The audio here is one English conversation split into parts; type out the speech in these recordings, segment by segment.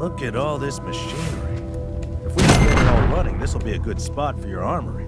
Look at all this machinery. If we can get it all running, this will be a good spot for your armory.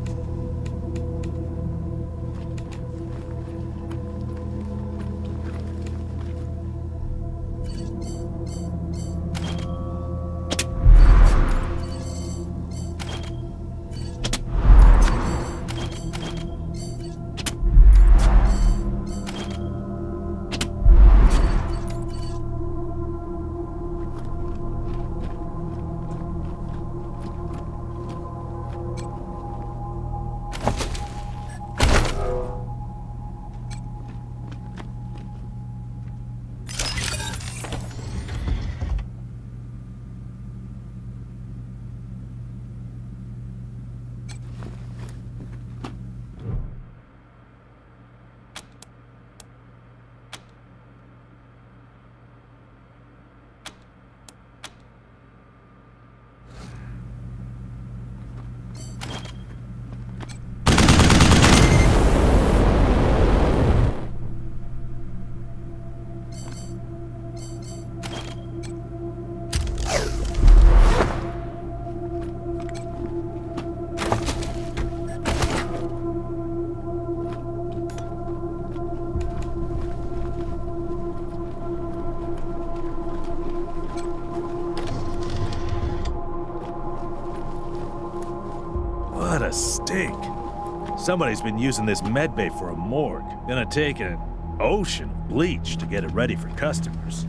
What a stink. Somebody's been using this medbay for a morgue. Gonna take an ocean of bleach to get it ready for customers.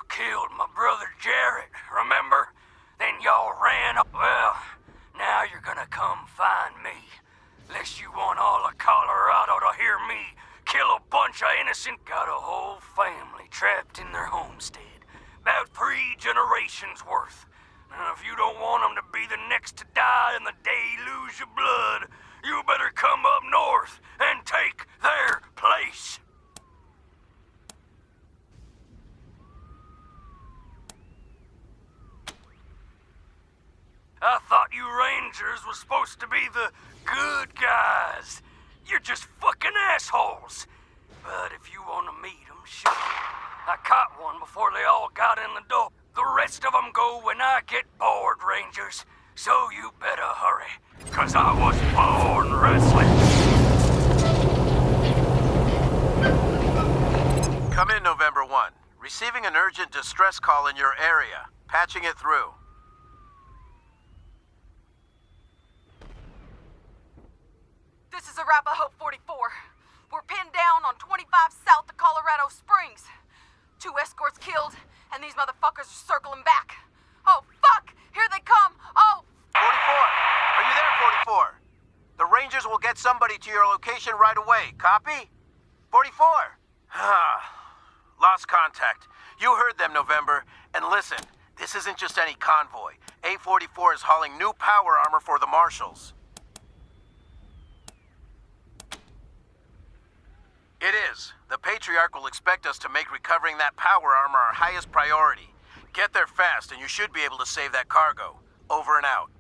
killed my brother Jarrett, remember? Then y'all ran. Well, now you're gonna come find me. Lest you want all of Colorado to hear me kill a bunch of innocent. Got a whole family trapped in their homestead. About 3 generations worth. Now, if you don't want them to be the next to die and the day you lose your blood, you better come up north and take their place. I thought you Rangers were supposed to be the good guys. You're just fucking assholes. But if you want to meet them, sure. I caught one before they all got in the door. The rest of them go when I get bored, Rangers. So you better hurry, 'cause I was born wrestling. Come in, November 1. Receiving an urgent distress call in your area. Patching it through. This is Arapahoe 44. We're pinned down on 25 south of Colorado Springs. 2 escorts killed, and these motherfuckers are circling back. Oh, fuck! Here they come! Oh! 44! Are you there, 44? The Rangers will get somebody to your location right away. Copy? 44! Lost contact. You heard them, November. And listen, this isn't just any convoy. A44 is hauling new power armor for the Marshals. It is. The Patriarch will expect us to make recovering that power armor our highest priority. Get there fast, and you should be able to save that cargo. Over and out.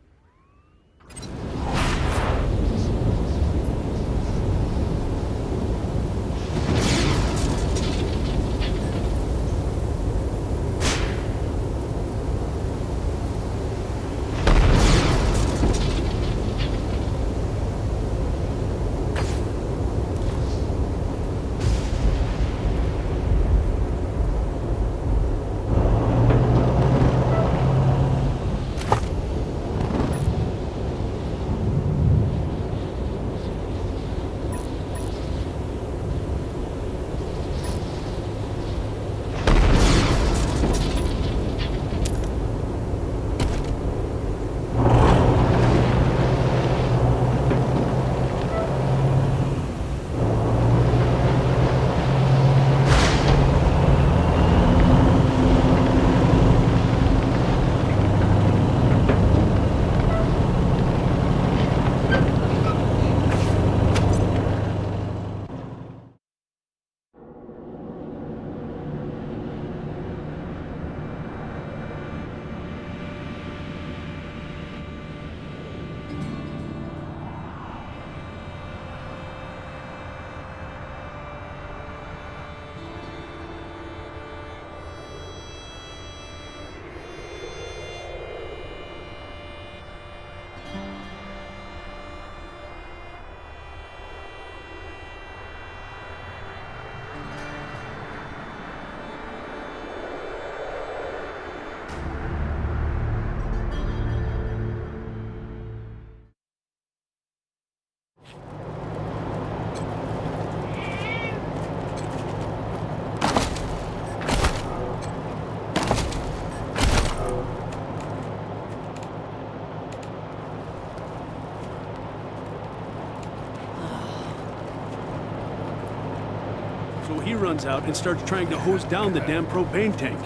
So he runs out and starts trying to hose down the damn propane tank.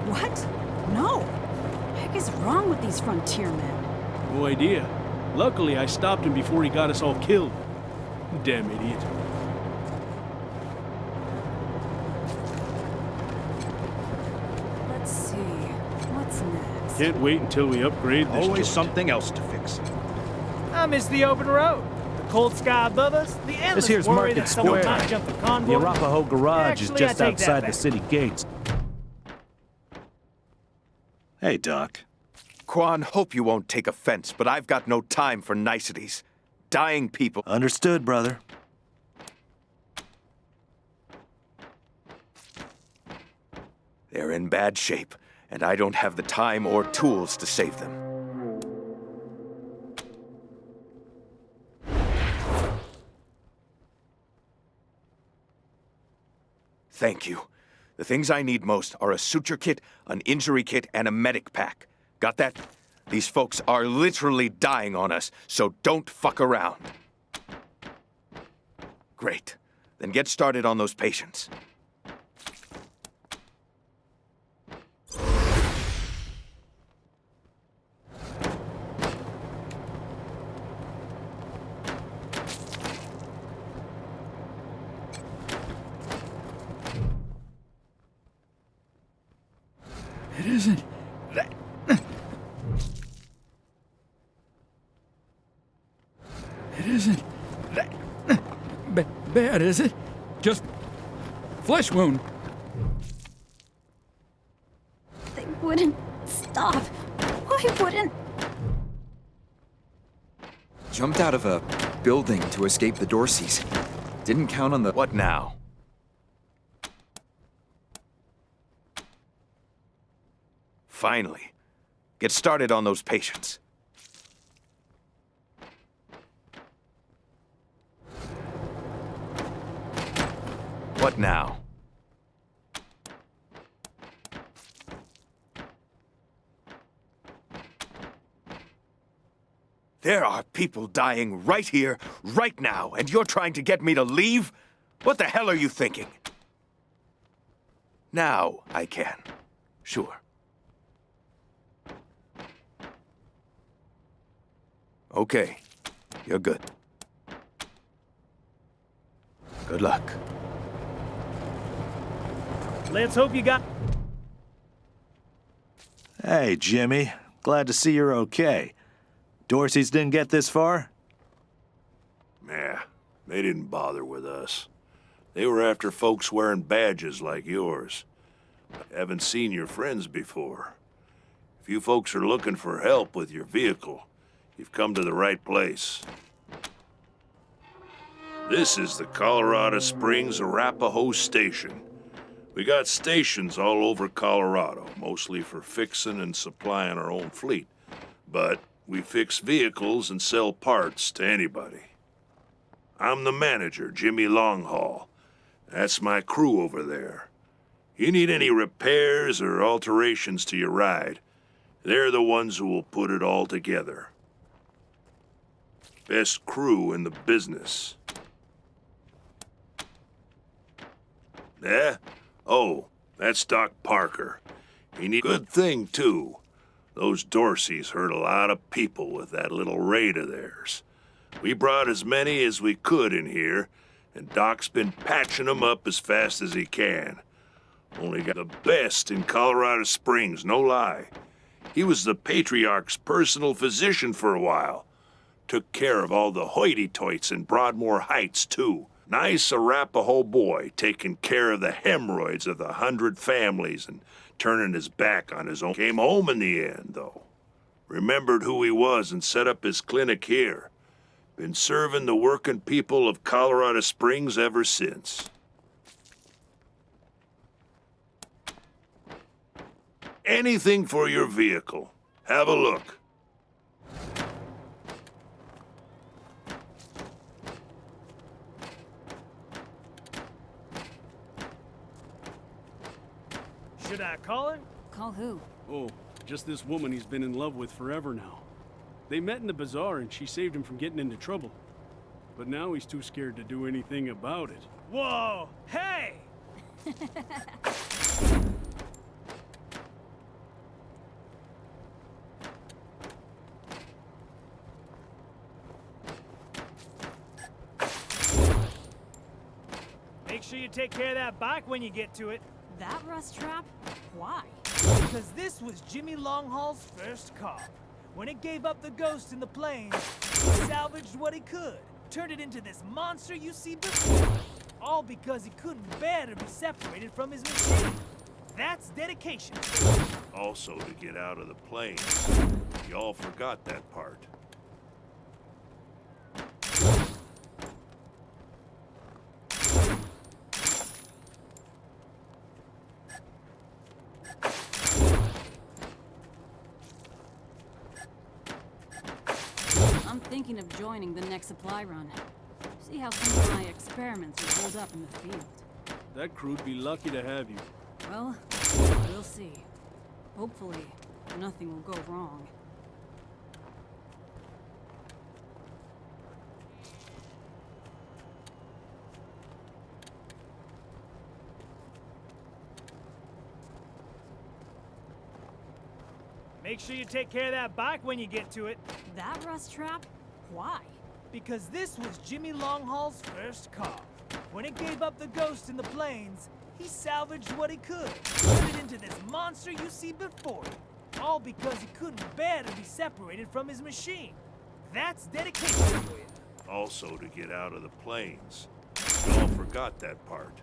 What? No. What the heck is wrong with these frontiermen? No idea. Luckily, I stopped him before he got us all killed. Damn idiot. Let's see. What's next? Can't wait until we upgrade this Always joint. something else to fix. I miss the open road. The cold sky above us, the endless This here's worry Market that someone Square. might jump the The convoy. Arapahoe Garage is Actually, I just take that outside back. the city gates. Hey, Doc. Quan, hope you won't take offense, but I've got no time for niceties. Dying people. Understood, brother. They're in bad shape, and I don't have the time or tools to save them. Thank you. The things I need most are a suture kit, an injury kit, and a medic pack. Got that? These folks are literally dying on us, so don't fuck around. Great. Then get started on those patients. It isn't that. It isn't that bad, is it? Just flesh wound. They wouldn't stop. Why wouldn't? Jumped out of a building to escape the Dorseys. Didn't count on the... What now? Finally. Get started on those patients. What now? There are people dying right here, right now, and you're trying to get me to leave? What the hell are you thinking? Now I can. Sure. Okay. You're good. Good luck. Let's hope you got... Hey, Jimmy. Glad to see you're okay. Dorsey's didn't get this far? Nah, they didn't bother with us. They were after folks wearing badges like yours. Haven't seen your friends before. If you folks are looking for help with your vehicle, you've come to the right place. This is the Colorado Springs Arapahoe Station. We got stations all over Colorado, mostly for fixing and supplying our own fleet. But we fix vehicles and sell parts to anybody. I'm the manager, Jimmy Longhaul. That's my crew over there. You need any repairs or alterations to your ride, they're the ones who will put it all together. Best crew in the business. Yeah? Oh, that's Doc Parker. He needs... Good thing, too. Those Dorseys hurt a lot of people with that little raid of theirs. We brought as many as we could in here, and Doc's been patching them up as fast as he can. Only got the best in Colorado Springs, no lie. He was the Patriarch's personal physician for a while. Took care of all the hoity-toits in Broadmoor Heights, too. Nice Arapahoe boy, taking care of the hemorrhoids of the 100 families and turning his back on his own. Came home in the end, though. Remembered who he was and set up his clinic here. Been serving the working people of Colorado Springs ever since. Anything for your vehicle. Have a look. Should I call her? Call who? Oh, just this woman he's been in love with forever now. They met in the bazaar and she saved him from getting into trouble. But now he's too scared to do anything about it. Whoa! Hey! Make sure you take care of that bike when you get to it. That rust trap? Why? Because this was Jimmy Longhaul's first car. When it gave up the ghost in the plains, he salvaged what he could, turned it into this monster you see before. All because he couldn't bear to be separated from his machine. That's dedication. Also to get out of the plains. Y'all forgot that part. I'm thinking of joining the next supply run. See how some of my experiments will hold up in the field. That crew'd be lucky to have you. Well, we'll see. Hopefully, nothing will go wrong. Make sure you take care of that bike when you get to it. That rust trap? Why? Because this was Jimmy Longhaul's first car. When it gave up the ghost in the plains, he salvaged what he could, turned it into this monster you see before you. All because he couldn't bear to be separated from his machine. That's dedication for you. Also to get out of the plains. We all forgot that part.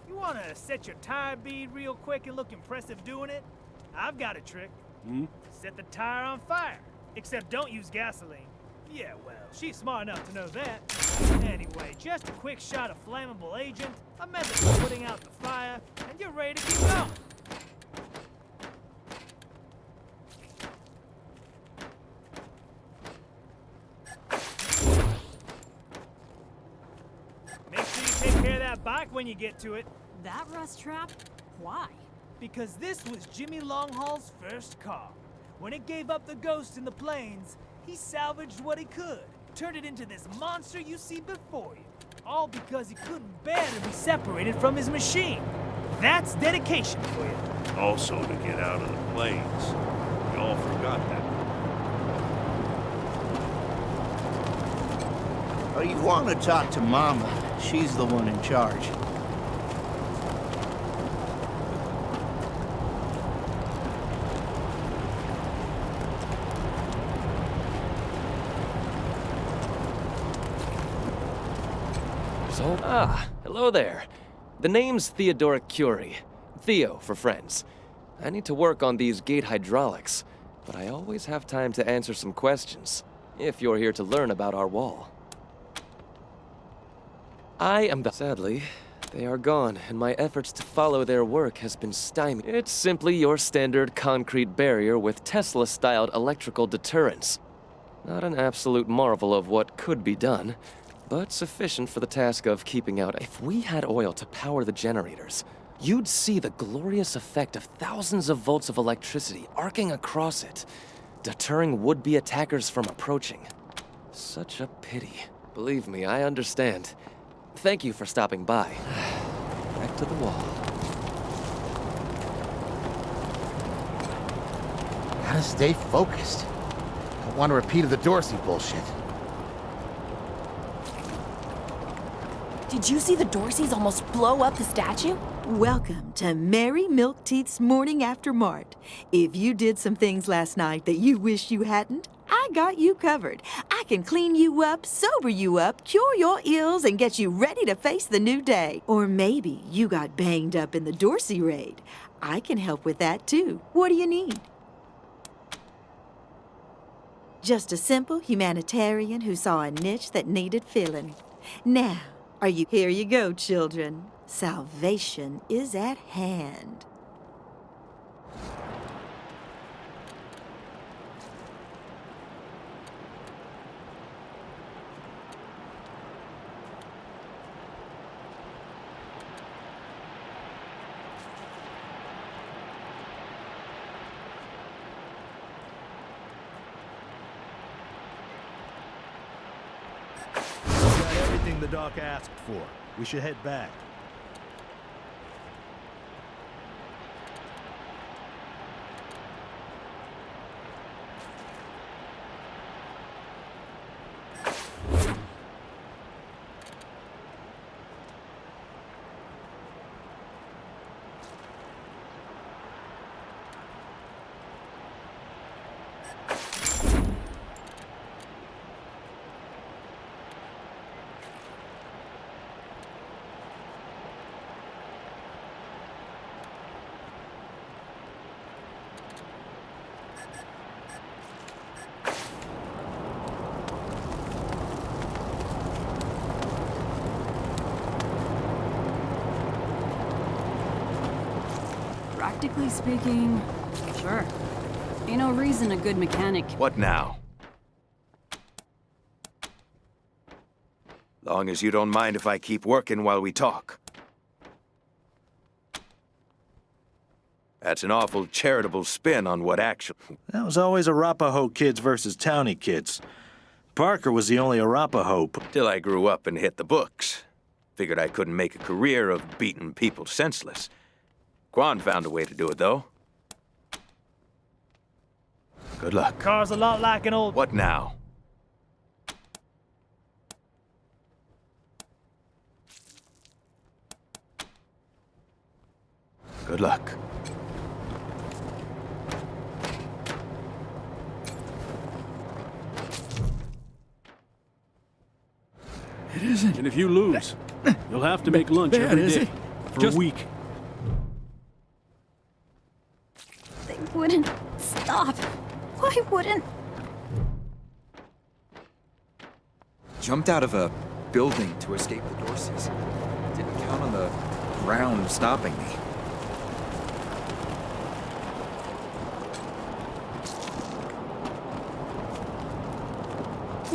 Wanna set your tire bead real quick and look impressive doing it? I've got a trick. Set the tire on fire. Except don't use gasoline. Yeah, well, she's smart enough to know that. Anyway, just a quick shot of flammable agent, a method of putting out the fire, and you're ready to keep going. Make sure you take care of that bike when you get to it. That rust trap? Why? Because this was Jimmy Longhaul's first car. When it gave up the ghost in the plains, he salvaged what he could, turned it into this monster you see before you. All because he couldn't bear to be separated from his machine. That's dedication for you. Also to get out of the plains. We all forgot that. Oh, you want to talk to Mama. She's the one in charge. Hello there. The name's Theodoric Curie. Theo for friends. I need to work on these gate hydraulics, but I always have time to answer some questions, if you're here to learn about our wall. Sadly, they are gone, and my efforts to follow their work has been stymied. It's simply your standard concrete barrier with Tesla-styled electrical deterrence. Not an absolute marvel of what could be done, but sufficient for the task of keeping out. If we had oil to power the generators, you'd see the glorious effect of thousands of volts of electricity arcing across it, deterring would-be attackers from approaching. Such a pity. Believe me, I understand. Thank you for stopping by. Back to the wall. Gotta stay focused. Don't want a repeat of the Dorsey bullshit. Did you see the Dorseys almost blow up the statue? Welcome to Mary Milkteeth's Morning After Mart. If you did some things last night that you wish you hadn't, I got you covered. I can clean you up, sober you up, cure your ills, and get you ready to face the new day. Or maybe you got banged up in the Dorsey raid. I can help with that too. What do you need? Just a simple humanitarian who saw a niche that needed filling. Now, here you go, children. Salvation is at hand. Everything the doc asked for. We should head back. Practically speaking, sure. Ain't no reason a good mechanic. What now? Long as you don't mind if I keep working while we talk. That's an awful charitable spin on what actually... That was always Arapaho kids versus Townie kids. Parker was the only Arapaho. Till I grew up and hit the books. Figured I couldn't make a career of beating people senseless. Quan found a way to do it, though. Good luck. Car's a lot like an old... What now? Good luck. It isn't. And if you lose, you'll have to make lunch bad, every is day it? for Just- a week. They wouldn't stop. Why wouldn't? Jumped out of a building to escape the Dorseys. Didn't count on the ground stopping me.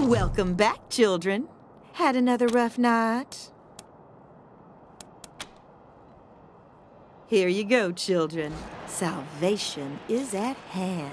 Welcome back, children. Had another rough night? Here you go, children. Salvation is at hand.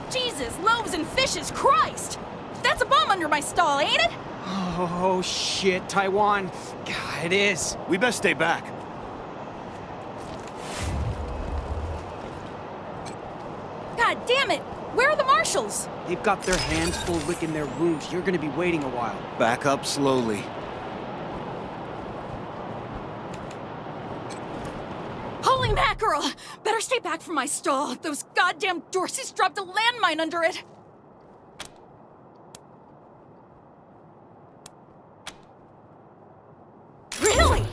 Jesus, loaves and fishes, Christ! That's a bomb under my stall, ain't it? Oh, shit, Taiwan. God, it is. We best stay back. God damn it! Where are the marshals? They've got their hands full licking their wounds. You're gonna be waiting a while. Back up slowly. Holy mackerel! Better stay back from my stall. Those goddamn Dorseys dropped a landmine under it. Really?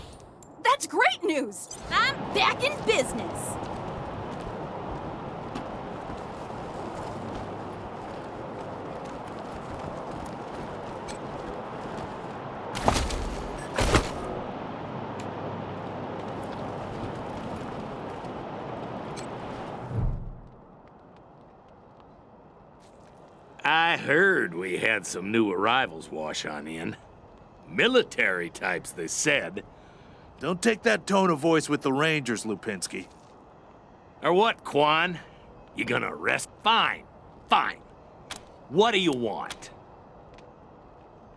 That's great news! I'm back in business. I heard we had some new arrivals wash on in. Military types, they said. Don't take that tone of voice with the Rangers, Lupinski. Or what, Quan? You gonna arrest? Fine, fine. What do you want?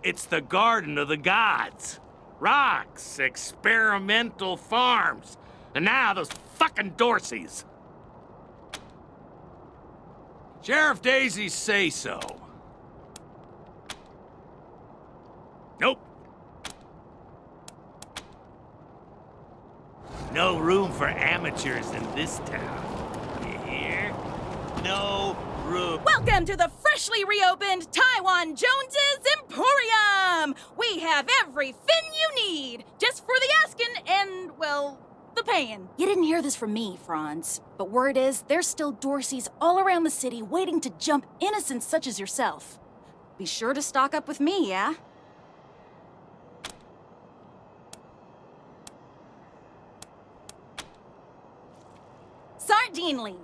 It's the Garden of the Gods. Rocks, experimental farms, and now those fucking Dorseys. Sheriff Daisies say so. Nope. No room for amateurs in this town. You hear? No room. Welcome to the freshly reopened Taiwan Jones's Emporium! We have everything you need, just for the asking and, well, the paying. You didn't hear this from me, Franz. But word is, there's still Dorseys all around the city waiting to jump innocents such as yourself. Be sure to stock up with me, yeah? Sardinely.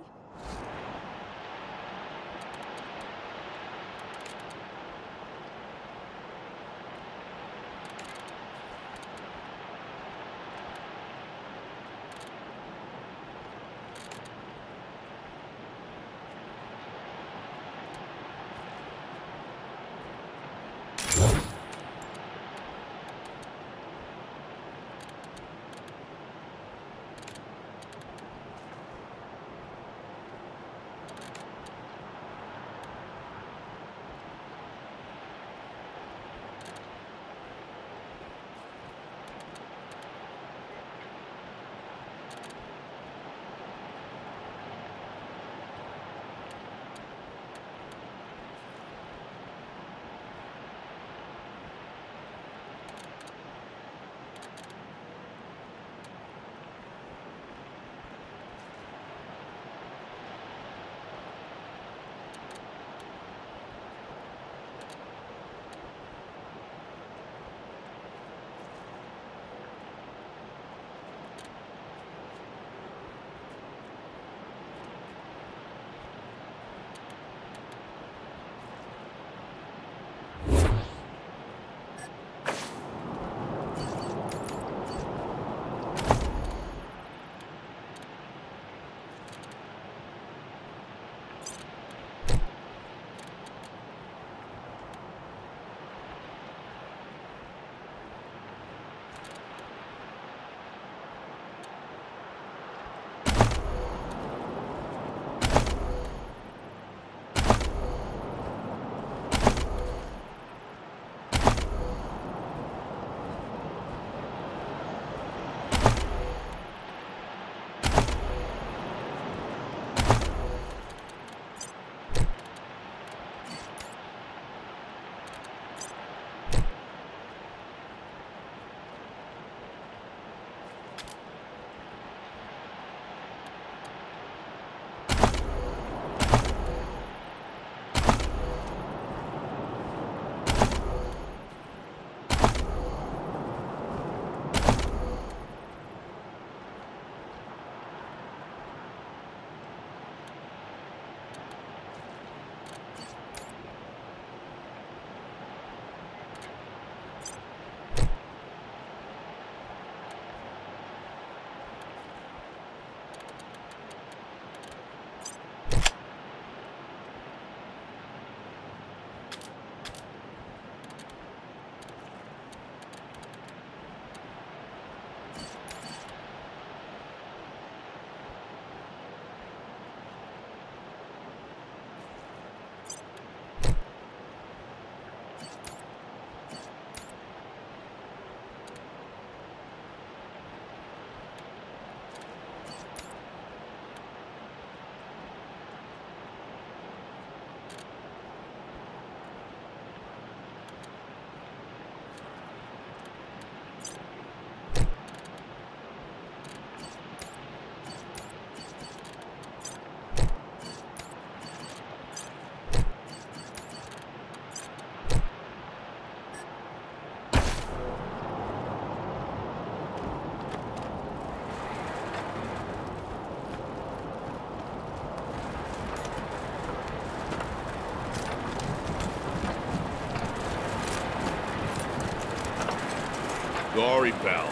Sorry, pal.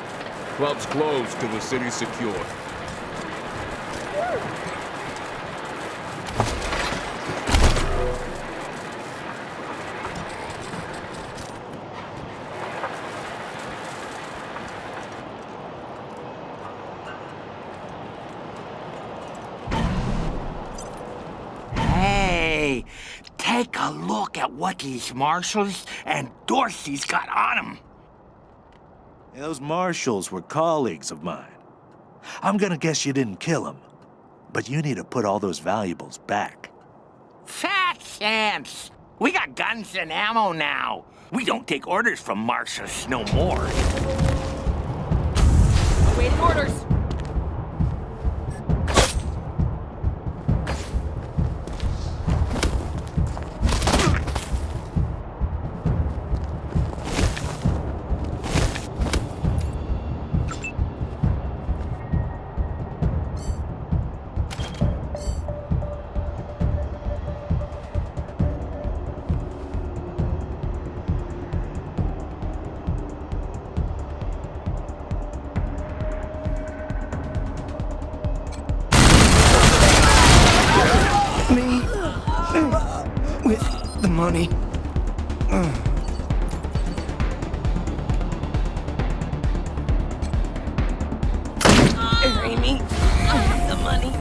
Club's closed till the city's secure. Hey, take a look at what these marshals and Dorsey's got on them. Those marshals were colleagues of mine. I'm gonna guess you didn't kill them, but you need to put all those valuables back. Fat chance. We got guns and ammo now. We don't take orders from marshals no more. Awaiting orders. The money. Bury me. The money.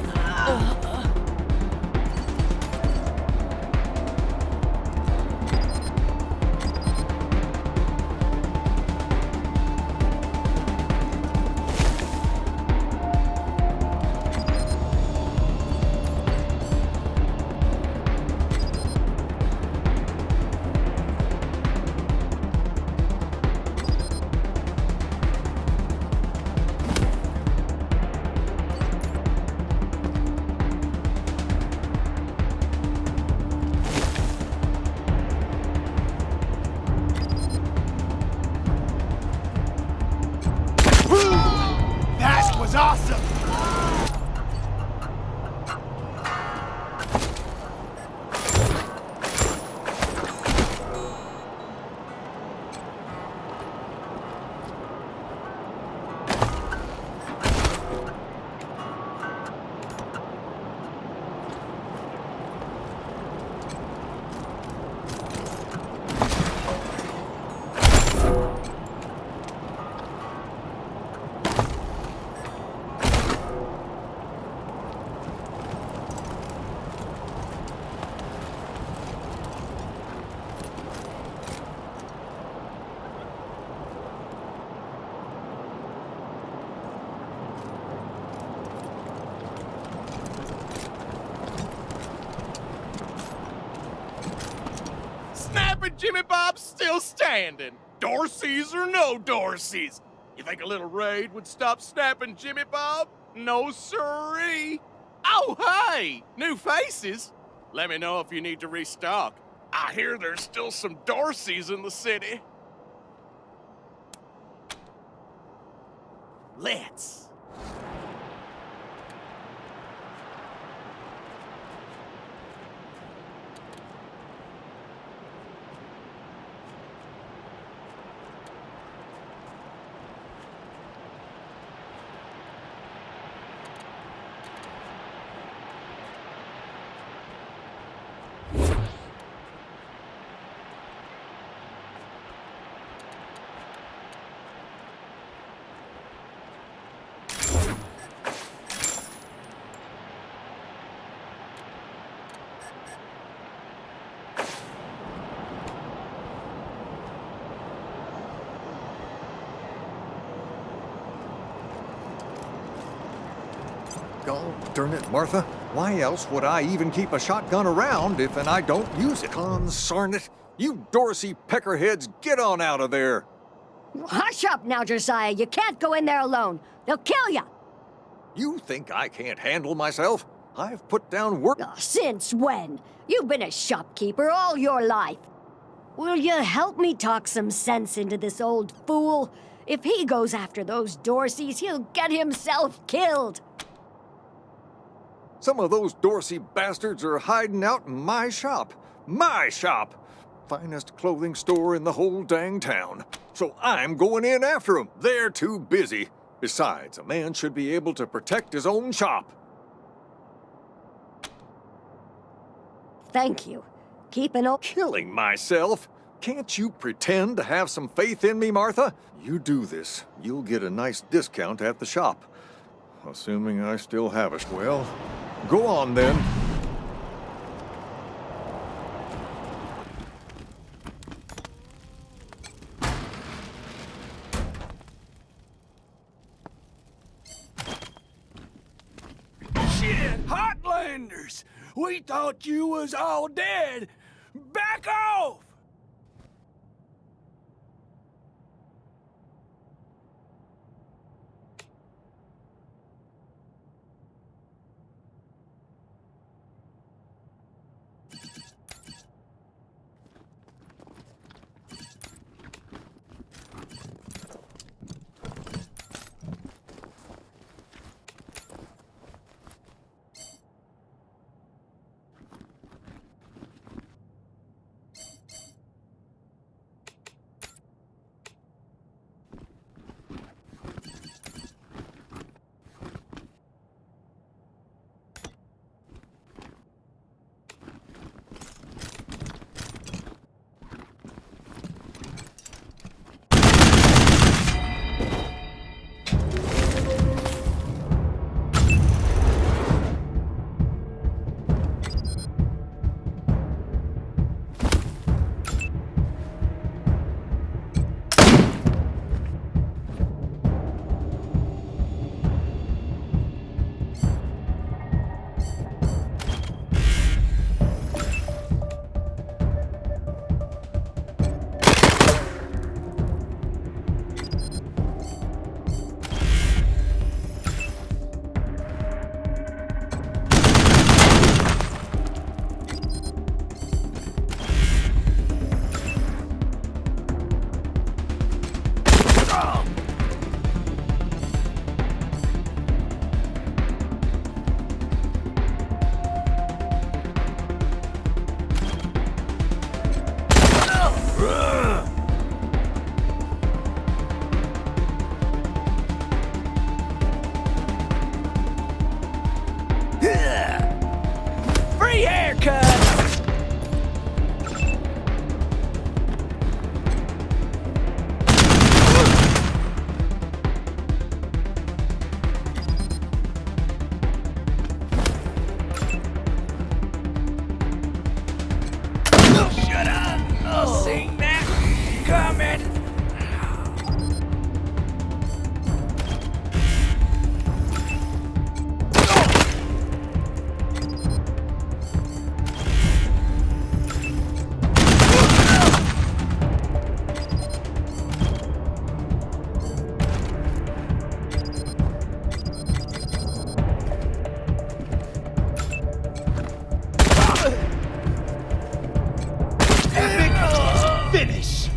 That was awesome! Snapping Jimmy Bob's still standing. Dorseys or no Dorseys. You think a little raid would stop snapping Jimmy Bob? No siree. Oh, hey, new faces. Let me know if you need to restock. I hear there's still some Dorseys in the city. Let's. Gol darn it, Martha. Why else would I even keep a shotgun around if I don't use it? Consarn it. You Dorsey peckerheads, get on out of there. Hush up now, Josiah. You can't go in there alone. They'll kill you. You think I can't handle myself? I've put down work. Since when? You've been a shopkeeper all your life. Will you help me talk some sense into this old fool? If he goes after those Dorseys, he'll get himself killed. Some of those Dorsey bastards are hiding out in my shop. My shop! finest clothing store in the whole dang town. So I'm going in after 'em. They're too busy. Besides, a man should be able to protect his own shop. Thank you. Keep an Killing myself? Can't you pretend to have some faith in me, Martha? You do this, you'll get a nice discount at the shop. Assuming I still have it. Well, go on then. Shit, Hotlanders! We thought you was all dead! Back off! Free haircut! Shut up! I'll sing that coming! Finish!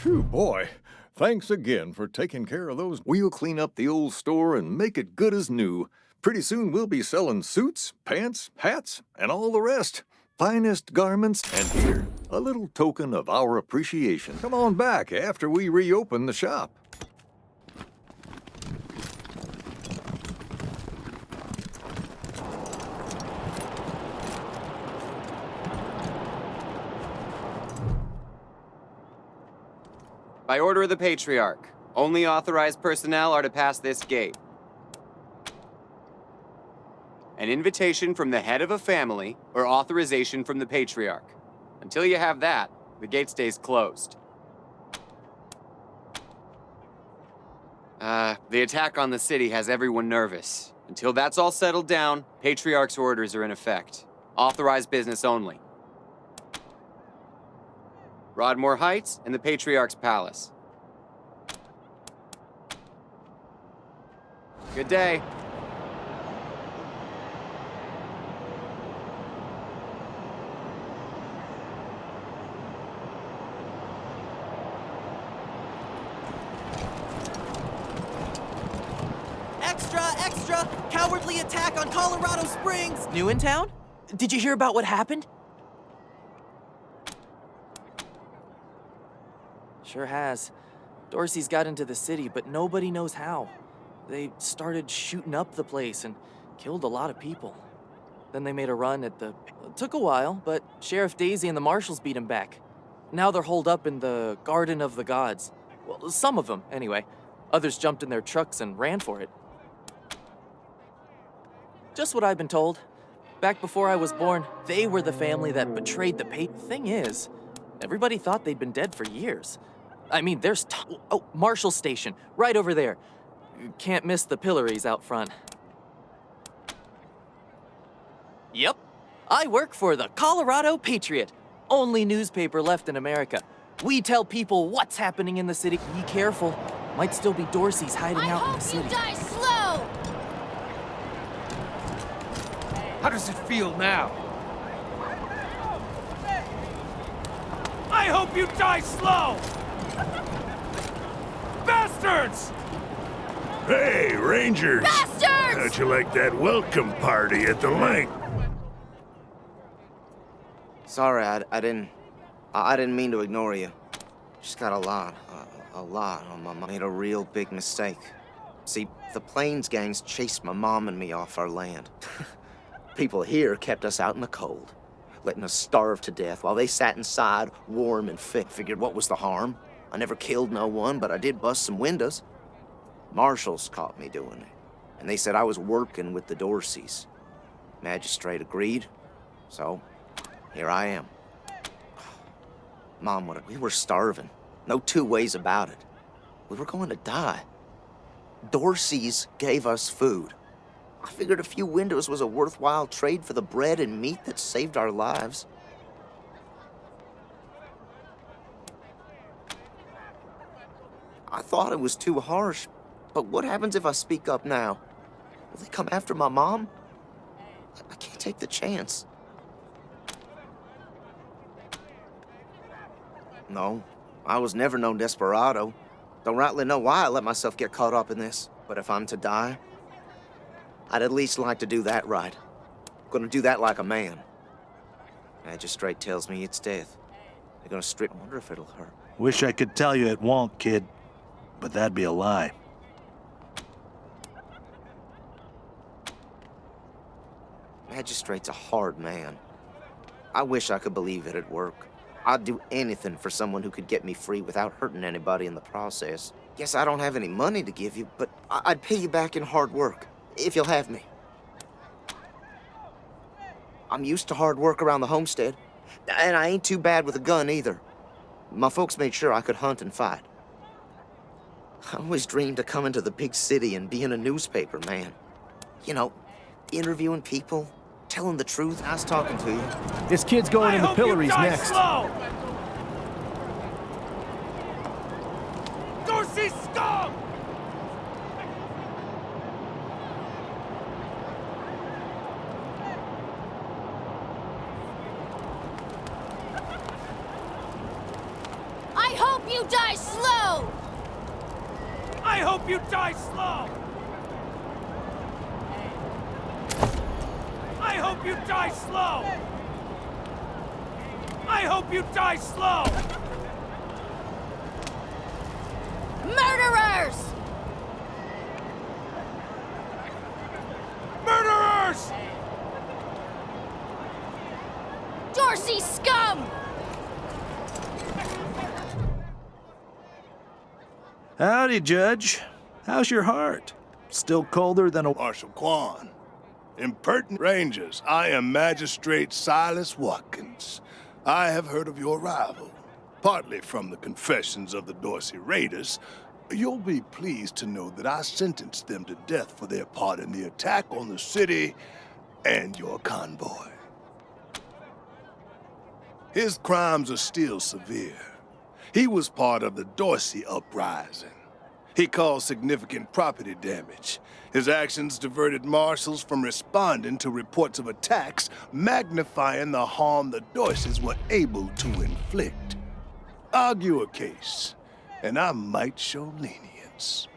Phew, boy. Thanks again for taking care of those. We'll clean up the old store and make it good as new. Pretty soon we'll be selling suits, pants, hats, and all the rest. Finest garments, and here, a little token of our appreciation. Come on back after we reopen the shop. By order of the Patriarch, only authorized personnel are to pass this gate. an invitation from the head of a family, or authorization from the patriarch. Until you have that, the gate stays closed. The attack on the city has everyone nervous. Until that's all settled down, Patriarch's orders are in effect. Authorized business only. Broadmoor Heights and the Patriarch's Palace. Good day. Extra, extra! Cowardly attack on Colorado Springs! New in town? Did you hear about what happened? Sure has. Dorsey's got into the city, but nobody knows how. They started shooting up the place and killed a lot of people. Then they made a run at the... It took a while, but Sheriff Daisy and the marshals beat him back. Now they're holed up in the Garden of the Gods. Well, some of them, anyway. Others jumped in their trucks and ran for it. Just what I've been told. Back before I was born, they were the family that betrayed the Thing is, everybody thought they'd been dead for years. I mean, there's... Oh, Marshall Station, right over there. Can't miss the pillories out front. Yep. I work for the Colorado Patriot, only newspaper left in America. We tell people what's happening in the city. Be careful. Might still be Dorseys hiding out in the city. You die slow! How does it feel now? I hope you die slow! Bastards! Hey, Rangers! Bastards! How'd you like that welcome party at the lake? Sorry, I didn't mean to ignore you. Just got a lot on my mind. Made a real big mistake. See, the Plains gangs chased my mom and me off our land. People here kept us out in the cold, letting us starve to death while they sat inside, warm and fit. Figured what was the harm? I never killed no one, but I did bust some windows. Marshals caught me doing it, and they said I was working with the Dorseys. Magistrate agreed, so here I am. Mom, we were starving. No two ways about it. We were going to die. Dorseys gave us food. I figured a few windows was a worthwhile trade for the bread and meat that saved our lives. I thought it was too harsh, but what happens if I speak up now? Will they come after my mom? I can't take the chance. No, I was never no desperado. Don't rightly know why I let myself get caught up in this. But if I'm to die, I'd at least like to do that right. Gonna do that like a man. Magistrate tells me it's death. They're gonna strip. Wonder if it'll hurt. Wish I could tell you it won't, kid. But that'd be a lie. Magistrate's a hard man. I wish I could believe it'd work. I'd do anything for someone who could get me free without hurting anybody in the process. Guess I don't have any money to give you, but I'd pay you back in hard work, if you'll have me. I'm used to hard work around the homestead, and I ain't too bad with a gun either. My folks made sure I could hunt and fight. I always dreamed of coming to the big city and being a newspaper man. You know, interviewing people, telling the truth. Nice talking to you. This kid's going in the pillories next. Slow. Dorsey scum! I hope you die slow! I hope you die slow! I hope you die slow! I hope you die slow! Murderers! Murderers! Dorsey scum! Howdy, Judge. How's your heart? Still colder than a... Marshal Quan. Impertinent Rangers, I am Magistrate Silas Watkins. I have heard of your arrival, partly from the confessions of the Dorsey Raiders. You'll be pleased to know that I sentenced them to death for their part in the attack on the city and your convoy. His crimes are still severe. He was part of the Dorsey uprising. He caused significant property damage. His actions diverted marshals from responding to reports of attacks, magnifying the harm the Dorseys were able to inflict. Argue a case, and I might show lenience.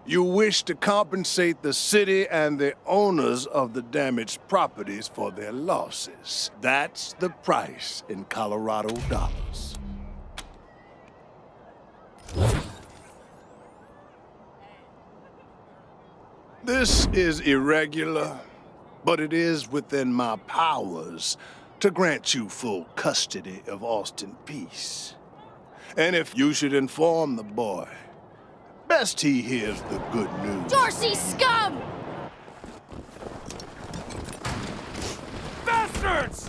You wish to compensate the city and the owners of the damaged properties for their losses. That's the price in Colorado dollars. This is irregular, but it is within my powers to grant you full custody of Austin Peace. And if you should inform the boy, best he hears the good news. Dorsey scum! Bastards!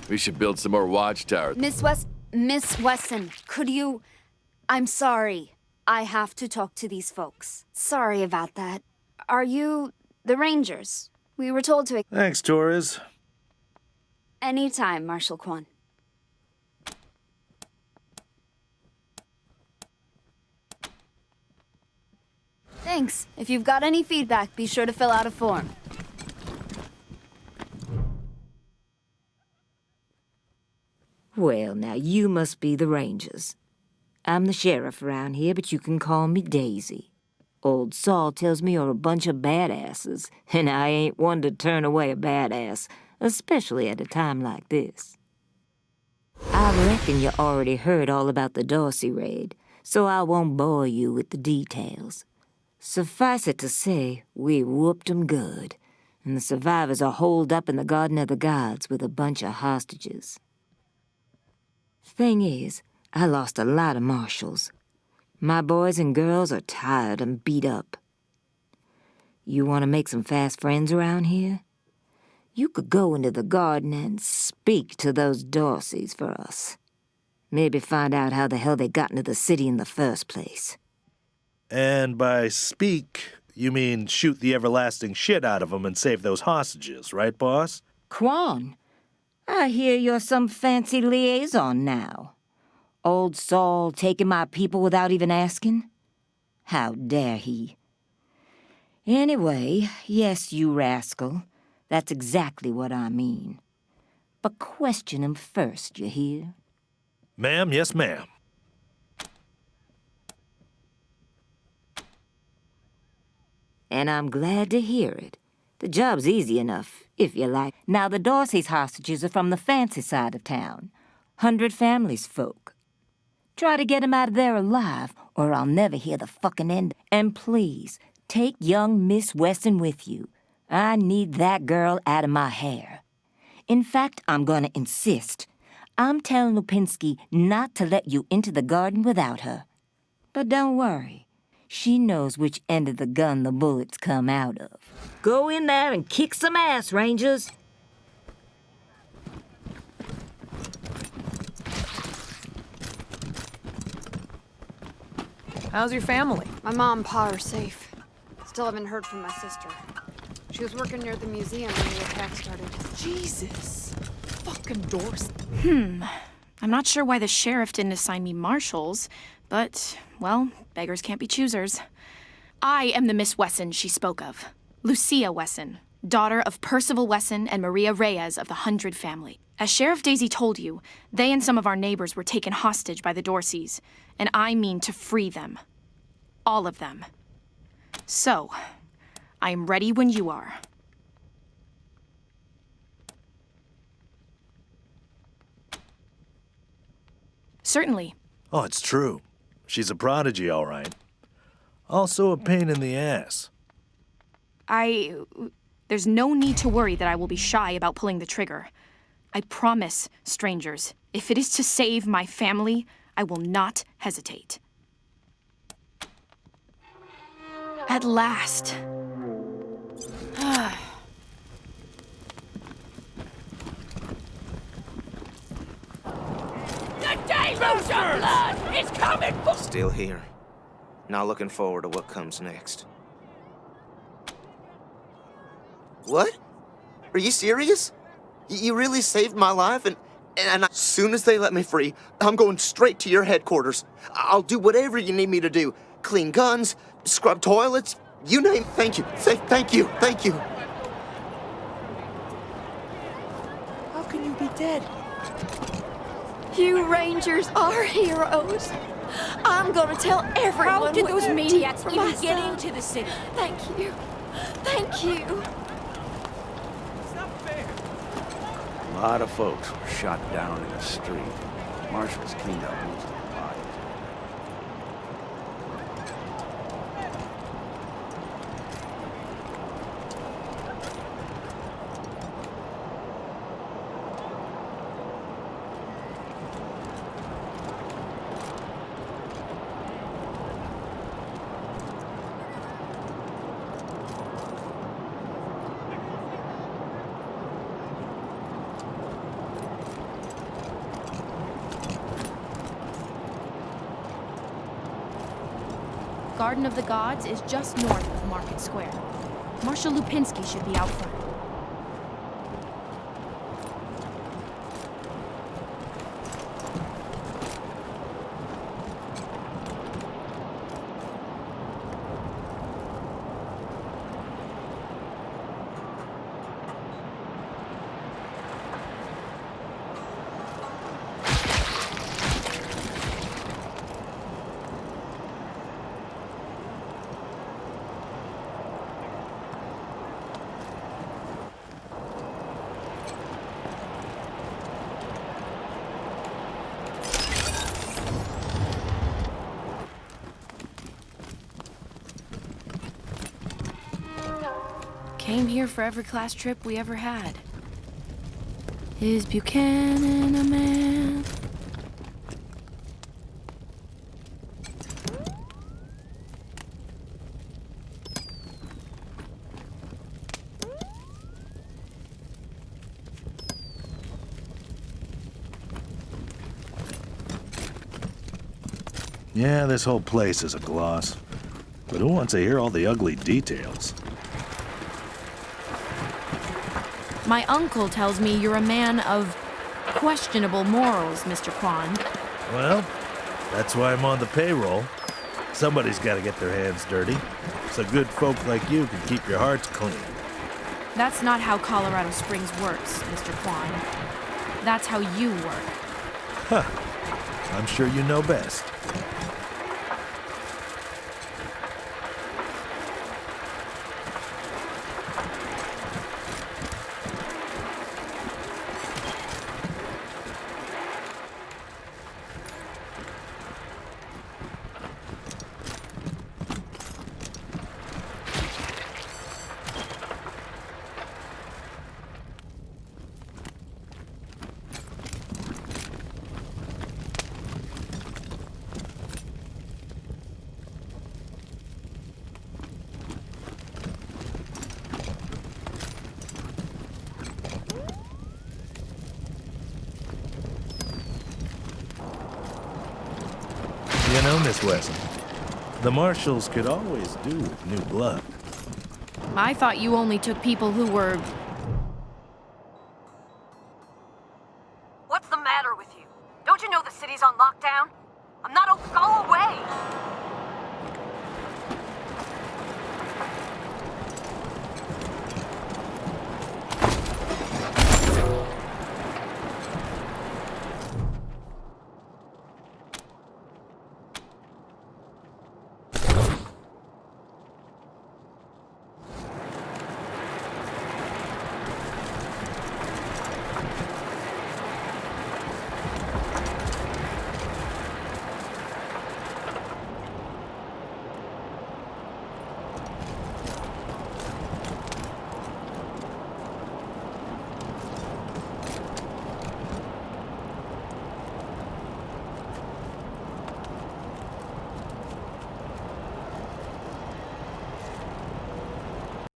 We should build some more watchtowers. Miss Wesson, could you... I'm sorry. I have to talk to these folks. Sorry about that. Are you the Rangers? We were told to... Thanks, Torres. Anytime, Marshal Kwan. Thanks. If you've got any feedback, be sure to fill out a form. Well, now, you must be the Rangers. I'm the sheriff around here, but you can call me Daisy. Old Saul tells me you're a bunch of badasses, and I ain't one to turn away a badass, especially at a time like this. I reckon you already heard all about the Dorsey raid, so I won't bore you with the details. Suffice it to say, we whooped 'em good, and the survivors are holed up in the Garden of the Gods with a bunch of hostages. Thing is, I lost a lot of marshals. My boys and girls are tired and beat up. You want to make some fast friends around here? You could go into the garden and speak to those Dorseys for us. Maybe find out how the hell they got into the city in the first place. And by speak, you mean shoot the everlasting shit out of them and save those hostages, right, boss? Quan, I hear you're some fancy liaison now. Old Saul taking my people without even asking? How dare he? Anyway, yes, you rascal. That's exactly what I mean. But question him first, you hear? Ma'am, yes, ma'am. And I'm glad to hear it. The job's easy enough, if you like. Now, the Dorsey's hostages are from the fancy side of town. 100 families folk. Try to get 'em out of there alive, or I'll never hear the fucking end. And please, take young Miss Weston with you. I need that girl out of my hair. In fact, I'm gonna insist. I'm telling Lupinski not to let you into the garden without her. But don't worry. She knows which end of the gun the bullets come out of. Go in there and kick some ass, Rangers. How's your family? My mom and pa are safe. Still haven't heard from my sister. She was working near the museum when the attack started. Jesus. Fucking Dorsey. I'm not sure why the sheriff didn't assign me marshals, but, well, beggars can't be choosers. I am the Miss Wesson she spoke of. Lucia Wesson, daughter of Percival Wesson and Maria Reyes of the 100 family. As Sheriff Daisy told you, they and some of our neighbors were taken hostage by the Dorseys, and I mean to free them. All of them. So, I am ready when you are. Certainly. Oh, it's true. She's a prodigy, all right. Also a pain in the ass. There's no need to worry that I will be shy about pulling the trigger. I promise, strangers, if it is to save my family, I will not hesitate. At last. The deluge of blood is coming for... Still here. Now looking forward to what comes next. What? Are you serious? You really saved my life, and as soon as they let me free, I'm going straight to your headquarters. I'll do whatever you need me to do. Clean guns, scrub toilets, you name it. Thank you. Thank you. Thank you. How can you be dead? You Rangers are heroes. I'm gonna tell everyone. How did what those you maniacs did for even my get son. into the city? Thank you. Thank you. A lot of folks were shot down in the street. Marshals cleaned up most of the bodies. Garden of the Gods is just north of Market Square. Marshal Lupinski should be out front. Came here for every class trip we ever had. Is Buchanan a man? Yeah, this whole place is a gloss. But who wants to hear all the ugly details? My uncle tells me you're a man of questionable morals, Mr. Kwan. Well, that's why I'm on the payroll. Somebody's got to get their hands dirty, so good folk like you can keep your hearts clean. That's not how Colorado Springs works, Mr. Kwan. That's how you work. Huh. I'm sure you know best. You know, Miss Wesson, The marshals could always do with new blood. I thought you only took people who were